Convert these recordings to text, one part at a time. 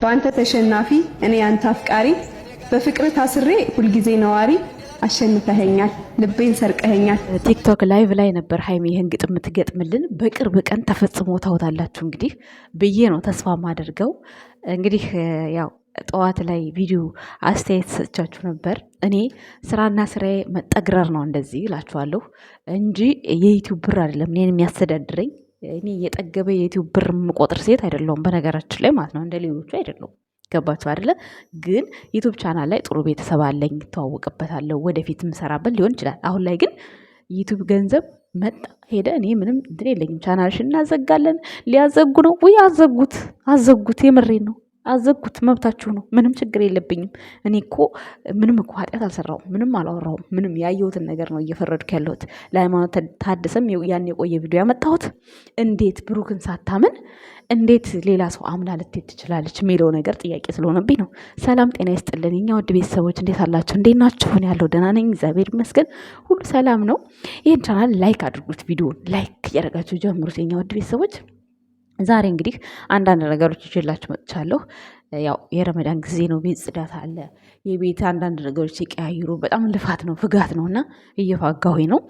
በአንተ ተሸናፊ እኔ አንተ አፍቃሪ በፍቅር ታስሬ ሁልጊዜ ነዋሪ አሸንፈኸኛል ልቤን ሰርቀኸኛል። ቲክቶክ ላይቭ ላይ ነበር ሀይሚ ይህን ግጥም የምትገጥምልን። በቅርብ ቀን ተፈጽሞ ታውታላችሁ እንግዲህ ብዬ ነው ተስፋ ማደርገው። እንግዲህ ያው ጠዋት ላይ ቪዲዮ አስተያየት ሰጥቻችሁ ነበር። እኔ ስራና ስራዬ መጠግረር ነው እንደዚህ እላችኋለሁ እንጂ የዩቲዩብ ብር አይደለም እኔን የሚያስተዳድረኝ። እኔ የጠገበ የዩቲዩብ ብር የምቆጥር ሴት አይደለሁም በነገራችን ላይ ማለት ነው። እንደ ሌሎቹ አይደለሁም። ገባችሁ አይደለ? ግን ዩቲዩብ ቻናል ላይ ጥሩ ቤተሰብ አለኝ፣ እተዋወቅበታለሁ። ወደፊት የምሰራበት ሊሆን ይችላል። አሁን ላይ ግን ዩቲዩብ ገንዘብ መጣ ሄደ፣ እኔ ምንም እንትን የለኝም። ቻናልሽን እናዘጋለን። ሊያዘጉ ነው ወይ? አዘጉት፣ አዘጉት። የምሬን ነው። አዘጉት፣ መብታችሁ ነው። ምንም ችግር የለብኝም። እኔ እኮ ምንም እኮ ኃጢአት አልሰራሁም፣ ምንም አላወራሁም። ምንም ያየሁትን ነገር ነው እየፈረድኩ ያለሁት። ለሃይማኖት ታደሰም ያን የቆየ ቪዲዮ ያመጣሁት እንዴት ብሩክን ሳታምን እንዴት ሌላ ሰው አምና ልትሄድ ትችላለች የሚለው ነገር ጥያቄ ስለሆነብኝ ነው። ሰላም ጤና ይስጥልን የኛ ውድ ቤተሰቦች፣ እንዴት አላችሁ? እንዴት ናችሁ? ያለው ደህና ነኝ፣ እግዚአብሔር ይመስገን፣ ሁሉ ሰላም ነው። ይህን ቻናል ላይክ አድርጉት፣ ቪዲዮን ላይክ እያደረጋችሁ ጀምሩት የኛ ውድ ቤተሰቦች። ዛሬ እንግዲህ አንዳንድ ነገሮች ይዤላችሁ መጥቻለሁ። ያው የረመዳን ጊዜ ነው፣ ቤት ጽዳት አለ፣ የቤት አንዳንድ ነገሮች ሲቀያይሩ በጣም ልፋት ነው፣ ፍጋት ነው እና እየፋጋሁኝ ነው።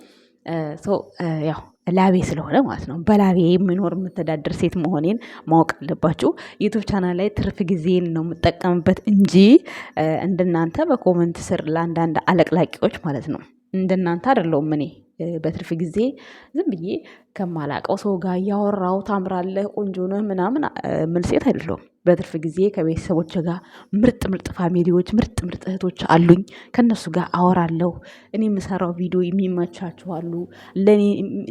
ያው ላቤ ስለሆነ ማለት ነው። በላቤ የምኖር የምተዳደር ሴት መሆኔን ማወቅ አለባችሁ። ዩቱብ ቻናል ላይ ትርፍ ጊዜን ነው የምጠቀምበት እንጂ እንደናንተ በኮመንት ስር ለአንዳንድ አለቅላቂዎች ማለት ነው እንደናንተ አይደለሁም እኔ በትርፍ ጊዜ ዝም ብዬ ከማላቀው ሰው ጋር እያወራው ታምራለህ፣ ቆንጆ ነህ ምናምን ምን ሴት አይደለሁም። በትርፍ ጊዜ ከቤተሰቦች ጋር ምርጥ ምርጥ ፋሚሊዎች፣ ምርጥ ምርጥ እህቶች አሉኝ። ከነሱ ጋር አወራለሁ። እኔ የምሰራው ቪዲዮ የሚመቻችሁ አሉ። ለእኔ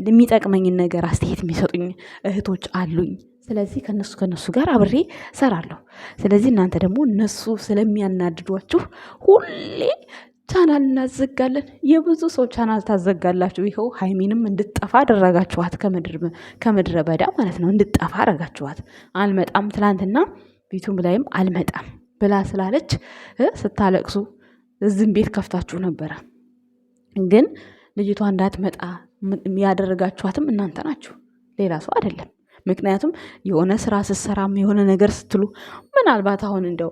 የሚጠቅመኝን ነገር አስተያየት የሚሰጡኝ እህቶች አሉኝ። ስለዚህ ከነሱ ጋር አብሬ ሰራለሁ። ስለዚህ እናንተ ደግሞ እነሱ ስለሚያናድዷችሁ ሁሌ ቻናል እናዘጋለን። የብዙ ሰው ቻናል ታዘጋላችሁ። ይኸው ሀይሚንም እንድጠፋ አደረጋችኋት፣ ከምድረ በዳ ማለት ነው። እንድጠፋ አደረጋችኋት። አልመጣም ትላንትና ቤቱም ላይም አልመጣም ብላ ስላለች ስታለቅሱ እዝም ቤት ከፍታችሁ ነበረ። ግን ልጅቷ እንዳትመጣ ያደረጋችኋትም እናንተ ናችሁ፣ ሌላ ሰው አይደለም። ምክንያቱም የሆነ ስራ ስትሰራም የሆነ ነገር ስትሉ ምናልባት አሁን እንደው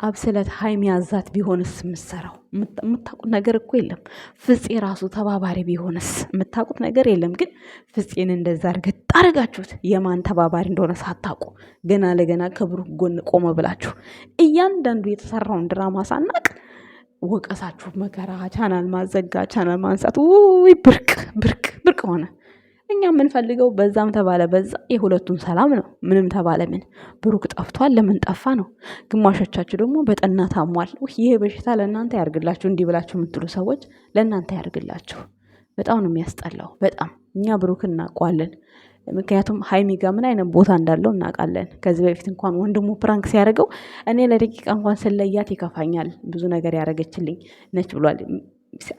አብስለት ሀይሚ ያዛት ቢሆንስ የምትሰራው የምታውቁት ነገር እኮ የለም። ፍፄ ራሱ ተባባሪ ቢሆንስ የምታውቁት ነገር የለም። ግን ፍፄን እንደዛ እርግጥ አረጋችሁት። የማን ተባባሪ እንደሆነ ሳታውቁ ገና ለገና ከብሩክ ጎን ቆመ ብላችሁ እያንዳንዱ የተሰራውን ድራማ ሳናቅ ወቀሳችሁ። መከራ፣ ቻናል ማዘጋ፣ ቻናል ማንሳት ውይ ብርቅ ብርቅ ብርቅ ሆነ። እኛ የምንፈልገው በዛም ተባለ በዛ የሁለቱም ሰላም ነው። ምንም ተባለ ምን ብሩክ ጠፍቷል፣ ለምን ጠፋ ነው። ግማሾቻችሁ ደግሞ በጠና ታሟል። ይሄ በሽታ ለእናንተ ያርግላችሁ። እንዲህ ብላችሁ የምትሉ ሰዎች ለእናንተ ያርግላችሁ። በጣም ነው የሚያስጠላው። በጣም እኛ ብሩክ እናውቀዋለን። ምክንያቱም ሀይሚ ጋር ምን አይነት ቦታ እንዳለው እናውቃለን። ከዚህ በፊት እንኳን ወንድሙ ፕራንክ ሲያደርገው እኔ ለደቂቃ እንኳን ስለያት ይከፋኛል፣ ብዙ ነገር ያደረገችልኝ ነች ብሏል።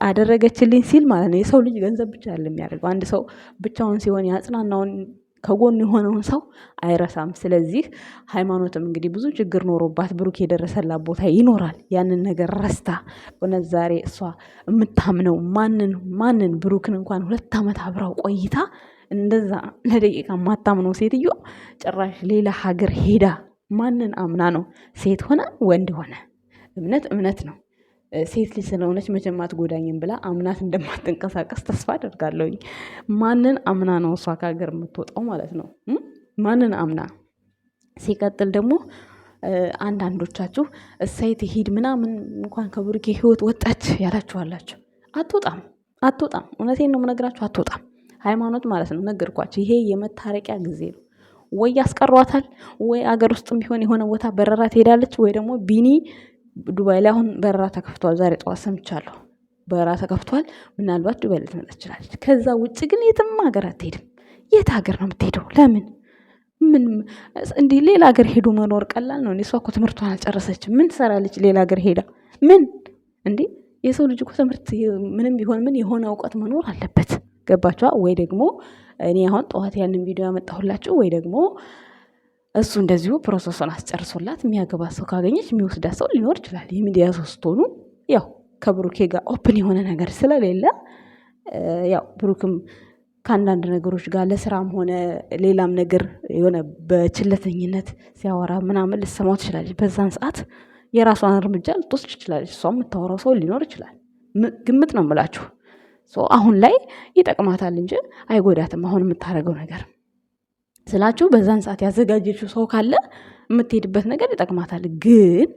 አደረገችልኝ ሲል ማለት ነው። የሰው ልጅ ገንዘብ ብቻ ያለ የሚያደርገው አንድ ሰው ብቻውን ሲሆን ያጽናናውን ከጎን የሆነውን ሰው አይረሳም። ስለዚህ ሃይማኖትም እንግዲህ ብዙ ችግር ኖሮባት ብሩክ የደረሰላት ቦታ ይኖራል። ያንን ነገር ረስታ እውነት ዛሬ እሷ የምታምነው ማንን ብሩክን እንኳን 2 ዓመት አብራው ቆይታ እንደዛ ለደቂቃ ማታምነው ሴትዮ ጭራሽ ሌላ ሀገር ሄዳ ማንን አምና ነው? ሴት ሆነ ወንድ ሆነ እምነት ነው። ሴት ልጅ ስለሆነች መቼም አትጎዳኝም ብላ አምናት እንደማትንቀሳቀስ ተስፋ አደርጋለሁኝ። ማንን አምና ነው እሷ ከሀገር የምትወጣው ማለት ነው? ማንን አምና? ሲቀጥል ደግሞ አንዳንዶቻችሁ እሳይ ትሂድ ምናምን እንኳን ከብሩኬ ህይወት ወጣች ያላችኋላችሁ። አትወጣም። እውነቴን ነው የምነግራችሁ፣ አትወጣም። ሃይማኖት ማለት ነው ነገርኳችሁ። ይሄ የመታረቂያ ጊዜ ነው። ወይ ያስቀሯታል፣ ወይ አገር ውስጥም ቢሆን የሆነ ቦታ በረራ ትሄዳለች፣ ወይ ደግሞ ቢኒ ዱባይ ላይ አሁን በረራ ተከፍቷል። ዛሬ ጠዋት ሰምቻለሁ፣ በረራ ተከፍቷል። ምናልባት ዱባይ ልትመጣ ትችላለች። ከዛ ውጭ ግን የትም ሀገር አትሄድም። የት ሀገር ነው የምትሄደው? ለምን? ምን እንዲህ ሌላ ሀገር ሄዶ መኖር ቀላል ነው? እሷ እኮ ትምህርቷን አልጨረሰችም። ምን ትሰራለች ሌላ ሀገር ሄዳ? ምን እንዲህ የሰው ልጅ እኮ ትምህርት ምንም ቢሆን ምን የሆነ እውቀት መኖር አለበት። ገባችኋ? ወይ ደግሞ እኔ አሁን ጠዋት ያንን ቪዲዮ ያመጣሁላችሁ ወይ ደግሞ እሱ እንደዚሁ ፕሮሰሱን አስጨርሶላት የሚያገባ ሰው ካገኘች የሚወስዳት ሰው ሊኖር ይችላል። የሚዲያ ሰው ስትሆኑ ያው ከብሩኬ ጋር ኦፕን የሆነ ነገር ስለሌለ ያው ብሩክም ከአንዳንድ ነገሮች ጋር ለስራም ሆነ ሌላም ነገር የሆነ በችለተኝነት ሲያወራ ምናምን ልትሰማው ትችላለች። በዛን ሰዓት የራሷን እርምጃ ልትወስድ ትችላለች። እሷ የምታወራው ሰው ሊኖር ይችላል። ግምት ነው የምላችሁ። አሁን ላይ ይጠቅማታል እንጂ አይጎዳትም። አሁን የምታደርገው ነገር ስላችሁ በዛን ሰዓት ያዘጋጀችው ሰው ካለ የምትሄድበት ነገር ይጠቅማታል። ግን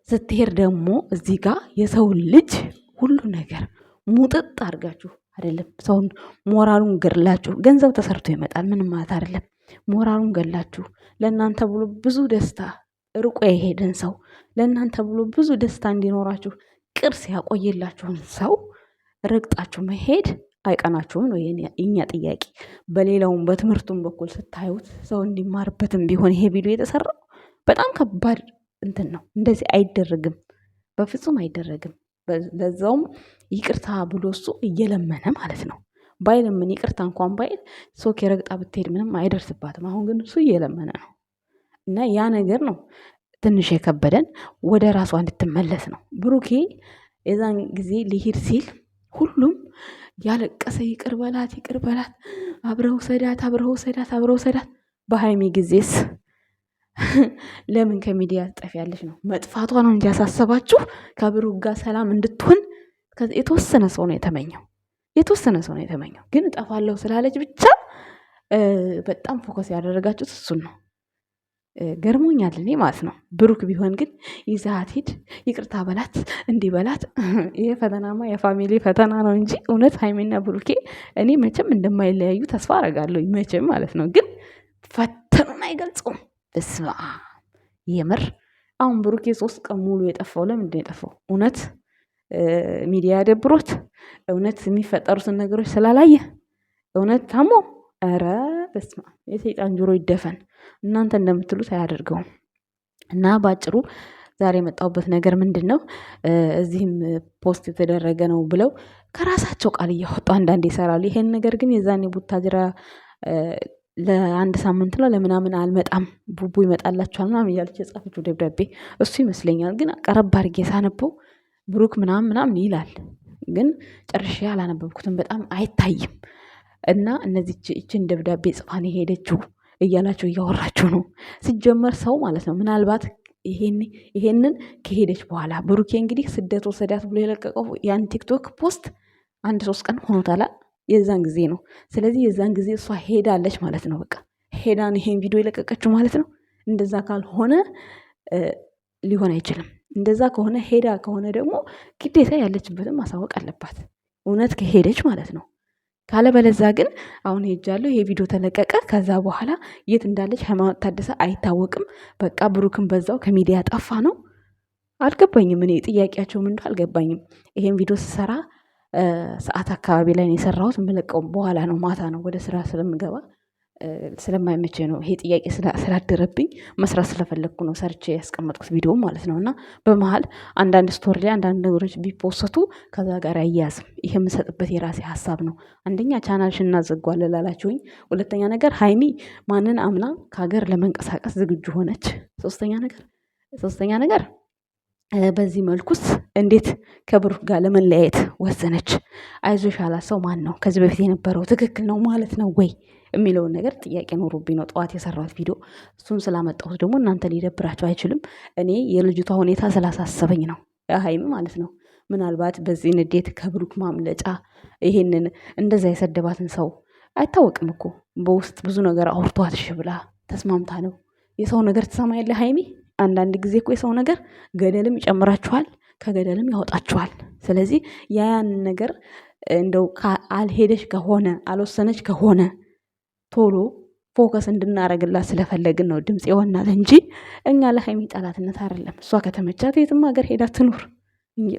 ስትሄድ ደግሞ እዚህ ጋር የሰው ልጅ ሁሉ ነገር ሙጥጥ አድርጋችሁ አይደለም ሰውን ሞራሉን ገድላችሁ፣ ገንዘብ ተሰርቶ ይመጣል ምንም ማለት አይደለም። ሞራሉን ገድላችሁ ለእናንተ ብሎ ብዙ ደስታ ርቆ የሄደን ሰው ለእናንተ ብሎ ብዙ ደስታ እንዲኖራችሁ ቅርስ ያቆየላችሁን ሰው ረግጣችሁ መሄድ አይቀናችሁም ነው የኛ ጥያቄ። በሌላውም በትምህርቱም በኩል ስታዩት ሰው እንዲማርበትም ቢሆን ይሄ ቪዲዮ የተሰራው በጣም ከባድ እንትን ነው። እንደዚህ አይደረግም፣ በፍጹም አይደረግም። ለዛውም ይቅርታ ብሎ እሱ እየለመነ ማለት ነው። ባይለምን ይቅርታ እንኳን ባይል ሶክ የረግጣ ብትሄድ ምንም አይደርስባትም። አሁን ግን እሱ እየለመነ ነው እና ያ ነገር ነው ትንሽ የከበደን። ወደ ራሷ እንድትመለስ ነው። ብሩኬ የዛን ጊዜ ሊሄድ ሲል ሁሉም ያለቀሰ ይቅር በላት አብረው ሰዳት። በሃይሚ ጊዜስ ለምን ከሚዲያ ትጠፊያለሽ ነው? መጥፋቷ ነው እንጂ ያሳሰባችሁ ከብሩክ ጋር ሰላም እንድትሆን የተወሰነ ሰው ነው የተመኘው። ግን እጠፋለሁ ስላለች ብቻ በጣም ፎከስ ያደረጋችሁት እሱን ነው። ገርሞኛል እኔ ማለት ነው። ብሩክ ቢሆን ግን ይዛት ሂድ፣ ይቅርታ በላት፣ እንዲህ በላት። ይሄ ፈተናማ የፋሚሊ ፈተና ነው እንጂ እውነት ሃይሚና ብሩኬ እኔ መቼም እንደማይለያዩ ተስፋ አረጋለሁ። መቼም ማለት ነው። ግን ፈተኑን አይገልጹም። በስመ አብ የምር አሁን ብሩኬ 3 ቀን ሙሉ የጠፋው ለምንድን ነው የጠፋው? እውነት ሚዲያ ደብሮት፣ እውነት የሚፈጠሩትን ነገሮች ስላላየ፣ እውነት ታሞ? ኧረ በስመ አብ የሰይጣን ጆሮ ይደፈን። እናንተ እንደምትሉት አያደርገውም። እና ባጭሩ ዛሬ የመጣሁበት ነገር ምንድን ነው፣ እዚህም ፖስት የተደረገ ነው ብለው ከራሳቸው ቃል እያወጡ አንዳንድ ይሰራሉ። ይሄን ነገር ግን የዛኔ ቡታጅራ ለአንድ ሳምንት ነው ለምናምን አልመጣም ቡቡ ይመጣላችኋል ምናምን እያለች የጻፈችው ደብዳቤ እሱ ይመስለኛል። ግን ቀረብ አድርጌ ሳነበው ብሩክ ምናምን ይላል። ግን ጨርሼ አላነበብኩትም፣ በጣም አይታይም። እና እነዚህ ይችን ደብዳቤ ጽፋን የሄደችው እያላቸው እያወራችሁ ነው። ሲጀመር ሰው ማለት ነው ምናልባት ይሄንን ከሄደች በኋላ ብሩኬ እንግዲህ ስደት ወሰዳት ብሎ የለቀቀው ያን ቲክቶክ ፖስት 1-3 ቀን ሆኖታል። የዛን ጊዜ ነው። ስለዚህ የዛን ጊዜ እሷ ሄዳለች ማለት ነው። በቃ ሄዳን ይሄን ቪዲዮ የለቀቀችው ማለት ነው። እንደዛ ካልሆነ ሊሆን አይችልም። እንደዛ ከሆነ ሄዳ ከሆነ ደግሞ ግዴታ ያለችበትን ማሳወቅ አለባት፣ እውነት ከሄደች ማለት ነው። ካለበለዛ ግን አሁን ሄጃለሁ ይሄ ቪዲዮ ተለቀቀ፣ ከዛ በኋላ የት እንዳለች ሃይማኖት ታደሰ አይታወቅም። በቃ ብሩክን በዛው ከሚዲያ ጠፋ ነው። አልገባኝም። እኔ ጥያቄያቸው ምን እንደሆነ አልገባኝም። ይሄን ቪዲዮ ስሰራ ሰዓት አካባቢ ላይ ነው የሰራሁት። የምለቀው በኋላ ነው፣ ማታ ነው ወደ ስራ ስለምገባ ስለማይመቼ ነው። ይሄ ጥያቄ ስላደረብኝ መስራት ስለፈለግኩ ነው ሰርቼ ያስቀመጥኩት ቪዲዮ ማለት ነው። እና በመሀል አንዳንድ ስቶሪ ላይ አንዳንድ ነገሮች ቢፖሰቱ ከዛ ጋር አያያዝም። ይሄ የምሰጥበት የራሴ ሀሳብ ነው። አንደኛ ቻናልሽን እናዘጓለን ላላችሁኝ፣ ሁለተኛ ነገር ሃይሚ ማንን አምና ከሀገር ለመንቀሳቀስ ዝግጁ ሆነች፣ ሶስተኛ ነገር በዚህ መልኩስ እንዴት ከብሩክ ጋር ለመለያየት ወሰነች? አይዞሽ ያላት ሰው ማን ነው? ከዚህ በፊት የነበረው ትክክል ነው ማለት ነው ወይ የሚለውን ነገር ጥያቄ ኖሮብኝ ነው ጠዋት የሰራሁት ቪዲዮ። እሱን ስላመጣሁት ደግሞ እናንተ ሊደብራቸው አይችልም። እኔ የልጅቷ ሁኔታ ስላሳሰበኝ ነው፣ ሃይሚ ማለት ነው። ምናልባት በዚህ ንዴት ከብሩክ ማምለጫ ይሄንን እንደዛ የሰደባትን ሰው አይታወቅም እኮ በውስጥ ብዙ ነገር አውርቷት እሺ ብላ ተስማምታ ነው። የሰው ነገር ትሰማ የለ ሃይሚ። አንዳንድ ጊዜ እኮ የሰው ነገር ገደልም ይጨምራችኋል፣ ከገደልም ያወጣችኋል። ስለዚህ ያንን ነገር እንደው አልሄደች ከሆነ አልወሰነች ከሆነ ቶሎ ፎከስ እንድናረግላት ስለፈለግን ነው ድምፅ ይሆናል እንጂ እኛ ለሃይሚ ጠላትነት አይደለም። እሷ ከተመቻት የትም ሀገር ሄዳ ትኑር፣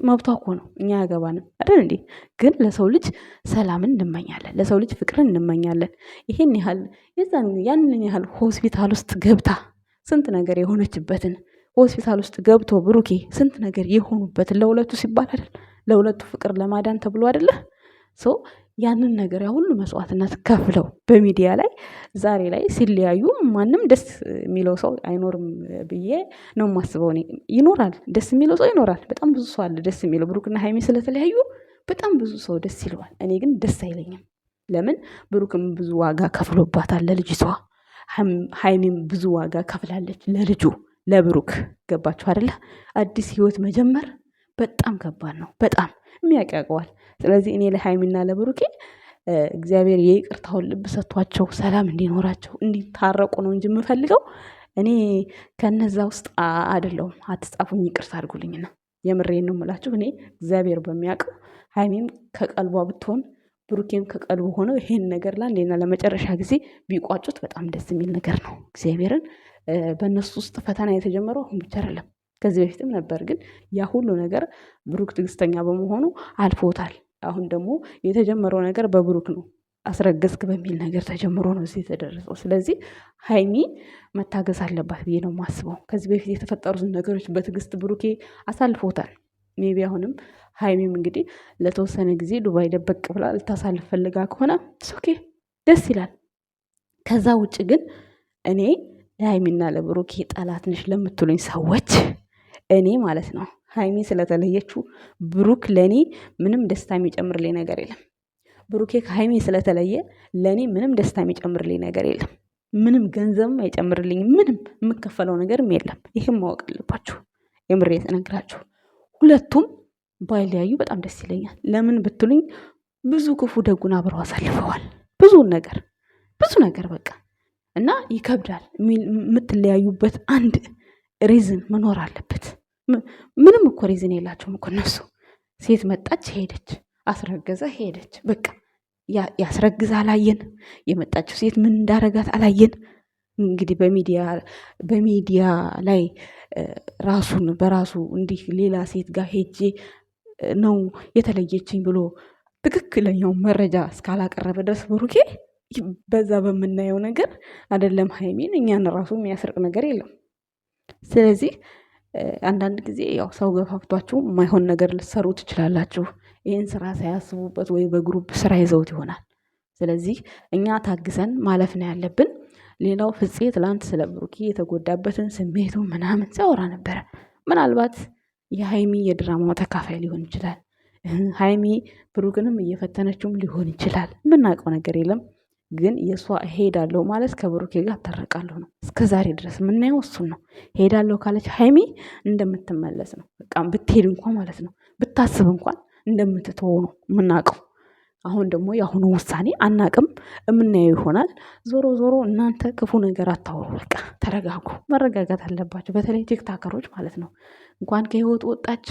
መብቷ እኮ ነው። እኛ ያገባንም አይደል እንዴ? ግን ለሰው ልጅ ሰላምን እንመኛለን፣ ለሰው ልጅ ፍቅርን እንመኛለን። ይሄን ያህል ያንን ያህል ሆስፒታል ውስጥ ገብታ ስንት ነገር የሆነችበትን ሆስፒታል ውስጥ ገብቶ ብሩኬ ስንት ነገር የሆኑበትን ለሁለቱ ሲባል አይደል? ለሁለቱ ፍቅር ለማዳን ተብሎ አይደለ? ያንን ነገር ያ ሁሉ መስዋዕትነት ከፍለው በሚዲያ ላይ ዛሬ ላይ ሲለያዩ ማንም ደስ የሚለው ሰው አይኖርም ብዬ ነው የማስበው። እኔ ይኖራል፣ ደስ የሚለው ሰው ይኖራል። በጣም ብዙ ሰው አለ ደስ የሚለው። ብሩክና ሃይሚ ስለተለያዩ በጣም ብዙ ሰው ደስ ይለዋል። እኔ ግን ደስ አይለኝም። ለምን ብሩክም ብዙ ዋጋ ከፍሎባታል ለልጅቷ፣ ሀይሚም ብዙ ዋጋ ከፍላለች ለልጁ ለብሩክ። ገባችሁ አይደለ? አዲስ ህይወት መጀመር በጣም ከባድ ነው። በጣም የሚያውቀዋል። ስለዚህ እኔ ለሀይሚና ለብሩኬ እግዚአብሔር የይቅርታውን ልብ ሰጥቷቸው ሰላም እንዲኖራቸው እንዲታረቁ ነው እንጂ የምፈልገው እኔ ከነዛ ውስጥ አይደለሁም። አትጻፉኝ፣ ይቅርታ አድርጉልኝና የምሬን ነው የምላችሁ። እኔ እግዚአብሔር በሚያውቀው ሀይሚም ከቀልቧ ብትሆን ብሩኬም ከቀልቡ ሆነው ይሄን ነገር ለአንዴና ለመጨረሻ ጊዜ ቢቋጩት በጣም ደስ የሚል ነገር ነው። እግዚአብሔርን በእነሱ ውስጥ ፈተና የተጀመረው አሁን ብቻ አይደለም፣ ከዚህ በፊትም ነበር። ግን ያ ሁሉ ነገር ብሩክ ትዕግስተኛ በመሆኑ አልፎታል። አሁን ደግሞ የተጀመረው ነገር በብሩክ ነው። አስረገዝክ በሚል ነገር ተጀምሮ ነው እዚህ የተደረሰው። ስለዚህ ሀይሚ መታገዝ አለባት ብዬ ነው የማስበው። ከዚህ በፊት የተፈጠሩትን ነገሮች በትዕግስት ብሩኬ አሳልፎታል። ሜቢ አሁንም ሀይሚም እንግዲህ ለተወሰነ ጊዜ ዱባይ ደበቅ ብላ ልታሳልፍ ፈልጋ ከሆነ ኦኬ፣ ደስ ይላል። ከዛ ውጭ ግን እኔ ለሀይሚና ለብሩኬ ጠላት ነሽ ለምትሉኝ ሰዎች እኔ ማለት ነው ሀይሚ ስለተለየችው ብሩክ ለእኔ ምንም ደስታ የሚጨምርልኝ ነገር የለም። ብሩኬ ከሀይሚ ስለተለየ ለእኔ ምንም ደስታ የሚጨምርልኝ ነገር የለም። ምንም ገንዘብም አይጨምርልኝም። ምንም የምከፈለው ነገርም የለም። ይህም ማወቅ አለባችሁ። የምሬ የተነግራችሁ ሁለቱም ባይለያዩ በጣም ደስ ይለኛል። ለምን ብትሉኝ ብዙ ክፉ ደጉን አብረው አሳልፈዋል። ብዙ ነገር በቃ እና ይከብዳል። የምትለያዩበት አንድ ሪዝን መኖር አለበት። ምንም እኮ ሪዝን የላቸውም እኮ እነሱ። ሴት መጣች ሄደች፣ አስረገዘ ሄደች። በቃ ያስረግዝ አላየን። የመጣችው ሴት ምን እንዳረጋት አላየን። እንግዲህ በሚዲያ ላይ ራሱን በራሱ እንዲህ ሌላ ሴት ጋር ሄጄ ነው የተለየችኝ ብሎ ትክክለኛው መረጃ እስካላቀረበ ድረስ ብሩኬ በዛ በምናየው ነገር አይደለም ሀይሚን እኛን ራሱ የሚያስርቅ ነገር የለም። ስለዚህ አንዳንድ ጊዜ ያው ሰው ገፋፍቷችሁ የማይሆን ነገር ልትሰሩ ትችላላችሁ። ይህን ስራ ሳያስቡበት ወይ በግሩፕ ስራ ይዘውት ይሆናል። ስለዚህ እኛ ታግሰን ማለፍ ነው ያለብን። ሌላው ፍፄ ትላንት ስለ ብሩኬ የተጎዳበትን ስሜቱ ምናምን ሲያወራ ነበረ። ምናልባት የሀይሚ የድራማው ተካፋይ ሊሆን ይችላል። ሀይሚ ብሩክንም እየፈተነችውም ሊሆን ይችላል። የምናውቀው ነገር የለም። ግን የእሷ ሄዳለሁ ማለት ከብሩኬ ጋር ታረቃለሁ ነው። እስከ ዛሬ ድረስ የምናየው እሱን ነው። ሄዳለሁ ካለች ሀይሚ እንደምትመለስ ነው። በቃ ብትሄድ እንኳን ማለት ነው፣ ብታስብ እንኳን እንደምትተወው ነው የምናውቀው። አሁን ደግሞ የአሁኑ ውሳኔ አናቅም፣ የምናየው ይሆናል። ዞሮ ዞሮ እናንተ ክፉ ነገር አታውሩ። በቃ ተረጋጉ። መረጋጋት አለባቸው። በተለይ ቲክታከሮች ማለት ነው። እንኳን ከህይወት ወጣች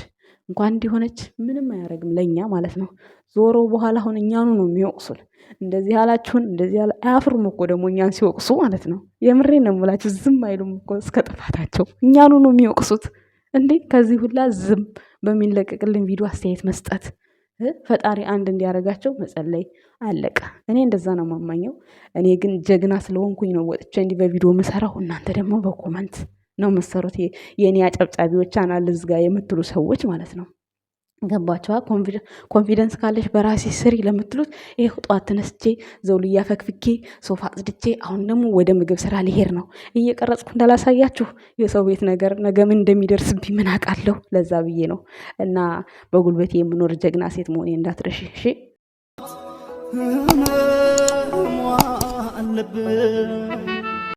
እንኳን እንዲሆነች ምንም አያደርግም ለእኛ ማለት ነው። ዞሮ በኋላ አሁን እኛኑ ነው የሚወቅሱን። እንደዚህ ያላችሁን እንደዚህ ያለ አያፍሩም እኮ ደግሞ እኛን ሲወቅሱ ማለት ነው። የምሬን ነው የምላችሁ። ዝም አይሉም እኮ እስከ ጥፋታቸው እኛኑ ነው የሚወቅሱት። እንዴ ከዚህ ሁላ ዝም በሚለቀቅልን ቪዲዮ አስተያየት መስጠት፣ ፈጣሪ አንድ እንዲያደርጋቸው መጸለይ፣ አለቀ። እኔ እንደዛ ነው የማማኘው። እኔ ግን ጀግና ስለሆንኩኝ ነው ወጥቼ እንዲህ በቪዲዮ የምሰራው። እናንተ ደግሞ በኮመንት ነው የምትሰሩት። የእኔ አጨብጫቢዎች አናል ዝጋ የምትሉ ሰዎች ማለት ነው። ገባችኋ? ኮንፊደንስ ካለሽ በራሴ ስሪ ለምትሉት ይህ ጠዋት ተነስቼ ዘውልያ ፈክፍኬ ሶፋ አጽድቼ አሁን ደግሞ ወደ ምግብ ስራ ሊሄድ ነው። እየቀረጽኩ እንዳላሳያችሁ የሰው ቤት ነገር ነገ ምን እንደሚደርስብኝ ምን አውቃለሁ። ለዛ ብዬ ነው። እና በጉልበቴ የምኖር ጀግና ሴት መሆኔ እንዳትረሺ እሺ። አለብን